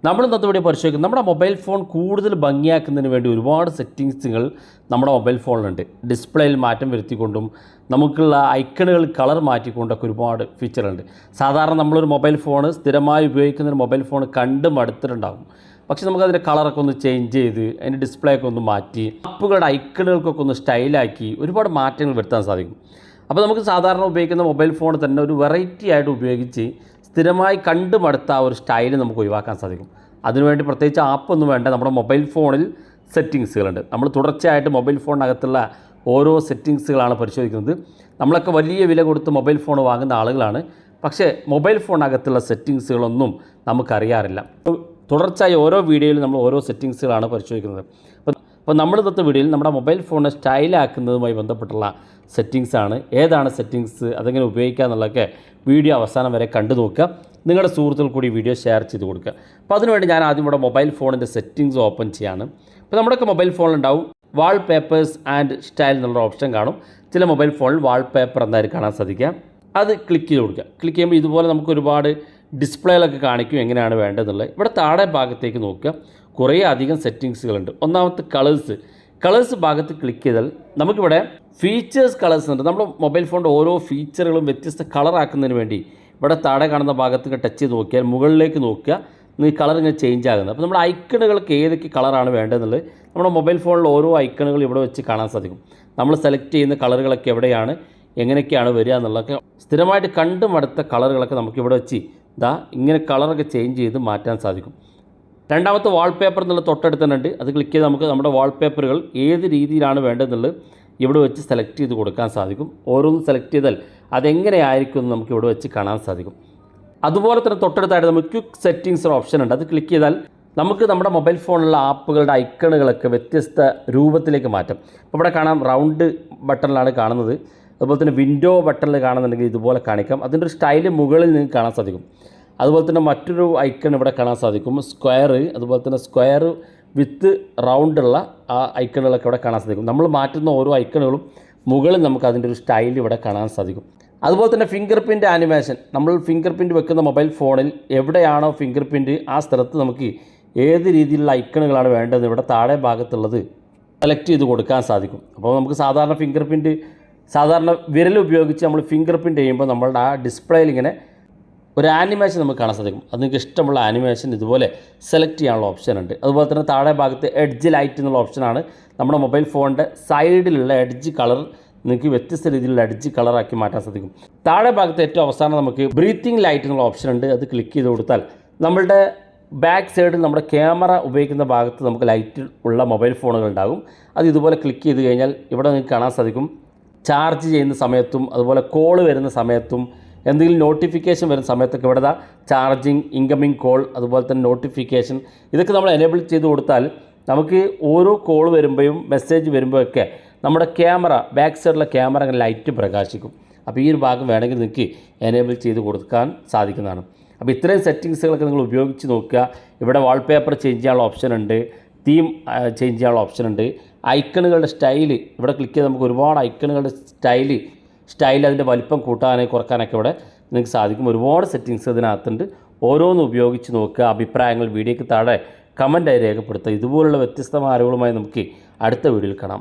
നമ്മൾ ഇന്നത്തെ വീഡിയോ പരിശോധിക്കും നമ്മുടെ മൊബൈൽ ഫോൺ കൂടുതൽ ഭംഗിയാക്കുന്നതിന് വേണ്ടി ഒരുപാട് സെറ്റിങ്സുകൾ നമ്മുടെ മൊബൈൽ ഫോണിലുണ്ട്. ഡിസ്പ്ലേയിൽ മാറ്റം വരുത്തിക്കൊണ്ടും നമുക്കുള്ള ഐക്കണുകൾ കളർ മാറ്റിക്കൊണ്ടൊക്കെ ഒരുപാട് ഫീച്ചറുണ്ട്. സാധാരണ നമ്മളൊരു മൊബൈൽ ഫോൺ സ്ഥിരമായി ഉപയോഗിക്കുന്ന ഒരു മൊബൈൽ ഫോൺ കണ്ട് മടുത്തിട്ടുണ്ടാകും. പക്ഷേ നമുക്കതിൻ്റെ കളറൊക്കെ ഒന്ന് ചേഞ്ച് ചെയ്ത് അതിൻ്റെ ഡിസ്പ്ലേ ഒക്കെ ഒന്ന് മാറ്റി ആപ്പുകളുടെ ഐക്കണുകൾക്കൊക്കെ ഒന്ന് സ്റ്റൈലാക്കി ഒരുപാട് മാറ്റങ്ങൾ വരുത്താൻ സാധിക്കും. അപ്പോൾ നമുക്ക് സാധാരണ ഉപയോഗിക്കുന്ന മൊബൈൽ ഫോൺ തന്നെ ഒരു വെറൈറ്റി ആയിട്ട് ഉപയോഗിച്ച് സ്ഥിരമായി കണ്ടു മടുത്ത ഒരു സ്റ്റൈൽ നമുക്ക് ഒഴിവാക്കാൻ സാധിക്കും. അതിനുവേണ്ടി പ്രത്യേകിച്ച് ആപ്പൊന്നും വേണ്ട, നമ്മുടെ മൊബൈൽ ഫോണിൽ സെറ്റിങ്സുകളുണ്ട്. നമ്മൾ തുടർച്ചയായിട്ട് മൊബൈൽ ഫോണിനകത്തുള്ള ഓരോ സെറ്റിങ്സുകളാണ് പരിശോധിക്കുന്നത്. നമ്മളൊക്കെ വലിയ വില കൊടുത്ത് മൊബൈൽ ഫോൺ വാങ്ങുന്ന ആളുകളാണ്. പക്ഷേ മൊബൈൽ ഫോണിനകത്തുള്ള സെറ്റിങ്സുകളൊന്നും നമുക്കറിയാറില്ല. തുടർച്ചയായി ഓരോ വീഡിയോയിലും നമ്മൾ ഓരോ സെറ്റിങ്സുകളാണ് പരിശോധിക്കുന്നത്. അപ്പോൾ നമ്മൾ ഇന്നത്തെ വീഡിയോയിൽ നമ്മുടെ മൊബൈൽ ഫോണിനെ സ്റ്റൈലാക്കുന്നതുമായി ബന്ധപ്പെട്ടുള്ള സെറ്റിങ്സാണ്. ഏതാണ് സെറ്റിങ്സ്, അതെങ്ങനെ ഉപയോഗിക്കുക എന്നുള്ളതൊക്കെ വീഡിയോ അവസാനം വരെ കണ്ടു നോക്കുക. നിങ്ങളുടെ സുഹൃത്തുക്കൾ കൂടി വീഡിയോ ഷെയർ ചെയ്ത് കൊടുക്കുക. അപ്പോൾ അതിനുവേണ്ടി ഞാൻ ആദ്യം ഇവിടെ മൊബൈൽ ഫോണിൻ്റെ സെറ്റിങ്സ് ഓപ്പൺ ചെയ്യാണ്. അപ്പോൾ നമ്മുടെയൊക്കെ മൊബൈൽ ഫോണിലുണ്ടാവും വാൾ പേപ്പേഴ്സ് ആൻഡ് സ്റ്റൈൽ എന്നുള്ള ഓപ്ഷൻ കാണും. ചില മൊബൈൽ ഫോണിൽ വാൾ പേപ്പർ എന്തായാലും കാണാൻ സാധിക്കുക. അത് ക്ലിക്ക് ചെയ്ത് കൊടുക്കുക. ക്ലിക്ക് ചെയ്യുമ്പോൾ ഇതുപോലെ നമുക്ക് ഒരുപാട് ഡിസ്പ്ലേകളൊക്കെ കാണിക്കും എങ്ങനെയാണ് വേണ്ടതെന്നുള്ളത്. ഇവിടെ താഴെ ഭാഗത്തേക്ക് നോക്കുക, കുറേ അധികം സെറ്റിങ്സുകളുണ്ട്. ഒന്നാമത്തെ കളേഴ്സ് ഭാഗത്ത് ക്ലിക്ക് ചെയ്താൽ നമുക്കിവിടെ ഫീച്ചേഴ്സ് കളേഴ്സ് ഉണ്ട്. നമ്മുടെ മൊബൈൽ ഫോണിൻ്റെ ഓരോ ഫീച്ചറുകളും വ്യത്യസ്ത കളറാക്കുന്നതിന് വേണ്ടി ഇവിടെ താഴെ കാണുന്ന ഭാഗത്ത് ടച്ച് ചെയ്ത് നോക്കിയാൽ മുകളിലേക്ക് നോക്കുക, ഈ കളർ ഇങ്ങനെ ചേഞ്ച് ആകുന്നത്. അപ്പോൾ നമ്മുടെ ഐക്കണുകൾക്ക് ഏതൊക്കെ കളറാണ് വേണ്ടതെന്നുള്ളത് നമ്മുടെ മൊബൈൽ ഫോണിൽ ഓരോ ഐക്കണുകൾ ഇവിടെ വെച്ച് കാണാൻ സാധിക്കും. നമ്മൾ സെലക്ട് ചെയ്യുന്ന കളറുകളൊക്കെ എവിടെയാണ്, എങ്ങനെയൊക്കെയാണ് വരിക എന്നുള്ളതൊക്കെ സ്ഥിരമായിട്ട് കണ്ടു മടുത്ത കളറുകളൊക്കെ നമുക്ക് ഇവിടെ വെച്ച് ഇങ്ങനെ കളറൊക്കെ ചേഞ്ച് ചെയ്ത് മാറ്റാൻ സാധിക്കും. രണ്ടാമത്തെ വാൾപേപ്പർ എന്നുള്ള തൊട്ടടുത്ത് തന്നെ ഉണ്ട്. അത് ക്ലിക്ക് ചെയ്ത് നമുക്ക് നമ്മുടെ വാൾപേപ്പറുകൾ ഏത് രീതിയിലാണ് വേണ്ടതെന്നുള്ളത് ഇവിടെ വെച്ച് സെലക്ട് ചെയ്ത് കൊടുക്കാൻ സാധിക്കും. ഓരോന്നും സെലക്ട് ചെയ്താൽ അതെങ്ങനെയായിരിക്കും എന്ന് നമുക്ക് ഇവിടെ വെച്ച് കാണാൻ സാധിക്കും. അതുപോലെ തന്നെ തൊട്ടടുത്തായിട്ട് നമുക്ക് ക്വിക്ക് സെറ്റിങ്സ് ഓപ്ഷൻ ഉണ്ട്. അത് ക്ലിക്ക് ചെയ്താൽ നമുക്ക് നമ്മുടെ മൊബൈൽ ഫോണിലുള്ള ആപ്പുകളുടെ ഐക്കണുകളൊക്കെ വ്യത്യസ്ത രൂപത്തിലേക്ക് മാറ്റാം. അപ്പോൾ ഇവിടെ കാണാം റൗണ്ട് ബട്ടണിലാണ് കാണുന്നത്. അതുപോലെ തന്നെ വിൻഡോ ബട്ടണിൽ കാണുന്നുണ്ടെങ്കിൽ ഇതുപോലെ കാണിക്കാം. അതിൻ്റെ ഒരു സ്റ്റൈല് മുകളിൽ നിങ്ങൾക്ക് കാണാൻ സാധിക്കും. അതുപോലെ തന്നെ മറ്റൊരു ഐക്കൺ ഇവിടെ കാണാൻ സാധിക്കും, സ്ക്വയർ. അതുപോലെ തന്നെ സ്ക്വയർ വിത്ത് റൗണ്ടുള്ള ആ ഐക്കണുകളൊക്കെ ഇവിടെ കാണാൻ സാധിക്കും. നമ്മൾ മാറ്റുന്ന ഓരോ ഐക്കണുകളും മുകളിൽ നമുക്ക് അതിൻ്റെ ഒരു സ്റ്റൈൽ ഇവിടെ കാണാൻ സാധിക്കും. അതുപോലെ തന്നെ ഫിംഗർ പ്രിൻ്റ് ആനിമേഷൻ. നമ്മൾ ഫിംഗർ പ്രിൻ്റ് വെക്കുന്ന മൊബൈൽ ഫോണിൽ എവിടെയാണോ ഫിംഗർ പ്രിൻ്റ് ആ സ്ഥലത്ത് നമുക്ക് ഏത് രീതിയിലുള്ള ഐക്കണുകളാണ് വേണ്ടത് ഇവിടെ താഴെ ഭാഗത്തുള്ളത് സെലക്ട് ചെയ്ത് കൊടുക്കാൻ സാധിക്കും. അപ്പോൾ നമുക്ക് സാധാരണ വിരൽ ഉപയോഗിച്ച് നമ്മൾ ഫിംഗർ പ്രിൻ്റ് ചെയ്യുമ്പോൾ നമ്മളുടെ ആ ഡിസ്പ്ലേയിൽ ഇങ്ങനെ ഒരു ആനിമേഷൻ നമുക്ക് കാണാൻ സാധിക്കും. അത് നിങ്ങൾക്ക് ഇഷ്ടമുള്ള ആനിമേഷൻ ഇതുപോലെ സെലക്ട് ചെയ്യാനുള്ള ഓപ്ഷൻ ഉണ്ട്. അതുപോലെ തന്നെ താഴെ ഭാഗത്ത് എഡ്ജ് ലൈറ്റ് എന്നുള്ള ഓപ്ഷനാണ്. നമ്മുടെ മൊബൈൽ ഫോണിൻ്റെ സൈഡിലുള്ള എഡ്ജ് കളർ നിങ്ങൾക്ക് വ്യത്യസ്ത രീതിയിലുള്ള എഡ്ജ് കളറാക്കി മാറ്റാൻ സാധിക്കും. താഴെ ഭാഗത്ത് ഏറ്റവും അവസാനം നമുക്ക് ബ്രീത്തിങ് ലൈറ്റ് എന്നുള്ള ഓപ്ഷൻ ഉണ്ട്. അത് ക്ലിക്ക് ചെയ്ത് കൊടുത്താൽ നമ്മളുടെ ബാക്ക് സൈഡിൽ നമ്മുടെ ക്യാമറ ഉപയോഗിക്കുന്ന ഭാഗത്ത് നമുക്ക് ലൈറ്റ് ഉള്ള മൊബൈൽ ഫോണുകൾ ഉണ്ടാകും. അത് ഇതുപോലെ ക്ലിക്ക് ചെയ്ത് കഴിഞ്ഞാൽ ഇവിടെ നിങ്ങൾക്ക് കാണാൻ സാധിക്കും ചാർജ് ചെയ്യുന്ന സമയത്തും അതുപോലെ കോൾ വരുന്ന സമയത്തും എന്തെങ്കിലും നോട്ടിഫിക്കേഷൻ വരുന്ന സമയത്തൊക്കെ ഇവിടെ ചാർജിങ്, ഇൻകമിങ് കോൾ, അതുപോലെ തന്നെ നോട്ടിഫിക്കേഷൻ ഇതൊക്കെ നമ്മൾ എനേബിൾ ചെയ്ത് കൊടുത്താൽ നമുക്ക് ഓരോ കോൾ വരുമ്പോഴും മെസ്സേജ് വരുമ്പോഴൊക്കെ നമ്മുടെ ക്യാമറ ബാക്ക് സൈഡിലെ ക്യാമറ അങ്ങനെ ലൈറ്റ് പ്രകാശിക്കും. അപ്പോൾ ഈ ഒരു ഭാഗം വേണമെങ്കിൽ നിങ്ങൾക്ക് എനേബിൾ ചെയ്ത് കൊടുക്കാൻ സാധിക്കുന്നതാണ്. അപ്പോൾ ഇത്രയും സെറ്റിങ്സുകളൊക്കെ നിങ്ങൾ ഉപയോഗിച്ച് നോക്കുക. ഇവിടെ വാൾപേപ്പർ ചേഞ്ച് ചെയ്യാനുള്ള ഓപ്ഷൻ ഉണ്ട്, തീം ചേഞ്ച് ചെയ്യാനുള്ള ഓപ്ഷൻ ഉണ്ട്, ഐക്കണുകളുടെ സ്റ്റൈല് ഇവിടെ ക്ലിക്ക് ചെയ്ത് നമുക്ക് ഒരുപാട് ഐക്കണുകളുടെ സ്റ്റൈൽ അതിൻ്റെ വലിപ്പം കൂട്ടാനോ കുറക്കാനൊക്കെ ഇവിടെ നിങ്ങൾക്ക് സാധിക്കും. ഒരുപാട് സെറ്റിങ്സ് ഇതിനകത്തുണ്ട്. ഓരോന്നും ഉപയോഗിച്ച് നോക്കുക. അഭിപ്രായങ്ങൾ വീഡിയോയ്ക്ക് താഴെ കമൻറ്റായി രേഖപ്പെടുത്തുക. ഇതുപോലുള്ള വ്യത്യസ്തമായ അറിവുകളുമായി നമുക്ക് അടുത്ത വീഡിയോയിൽ കാണാം.